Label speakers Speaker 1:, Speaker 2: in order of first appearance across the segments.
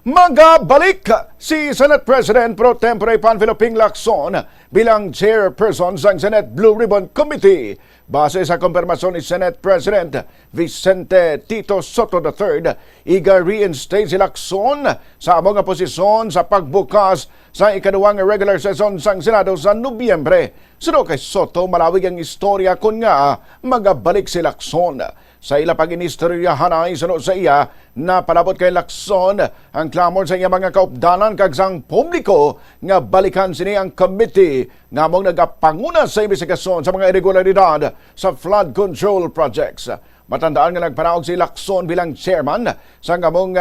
Speaker 1: Magabalik si Senate President Pro Tempore Panfilo Lacson bilang chairperson sa Senate Blue Ribbon Committee. Base sa kumpirmasyon ni Senate President Vicente Tito Sotto III, iga-reinstate si Lacson sa among posisyon sa pagbukas sa ikaduhang regular session sa Senado sa Nobyembre. Suno kay Soto, malawig ang istorya kun nga magabalik si Lacson. Sa ila pag-inistoryahan ay sunod sa iya na palabot kay Lacson ang clamor sa iya mga kaupdanan kag sang publiko nga balikan sini ang committee nga mong nagapanguna sa investigasyon sa mga irregularidad sa flood control projects. Matandaan nga nagpanaog si Lacson bilang chairman sa ngamong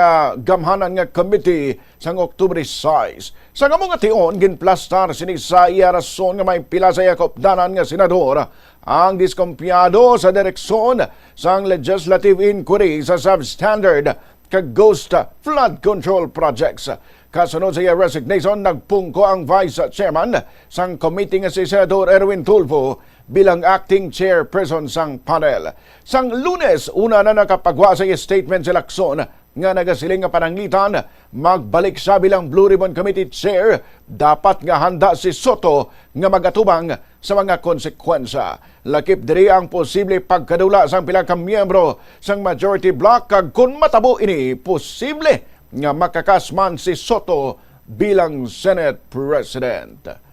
Speaker 1: gamhanan nga committee sang Oktubre 6. Sa ngamong ation, ginplastar sini sa iya rason nga may pila sa iya kaupdanan nga senador ang diskumpiyado sa direksyon sang legislative inquiry sa substandard kag ghost flood control projects. Kasunod sa iya resignation, nagpungko ang vice chairman sang committee nga si Senador Erwin Tulfo bilang acting chairperson sang panel. Sang Lunes, una na nakapagwa sa iya statement si Lacson nga nagasiling nga pananglitan magbalik siya bilang Blue Ribbon Committee Chair. Dapat nga handa si Soto nga magatubang sa mga konsekwensya. Lakip diri ang posible pagkadula sang pila ka miyembro sang majority block kag kun matabo ini posible nga makakasman si Soto bilang Senate President.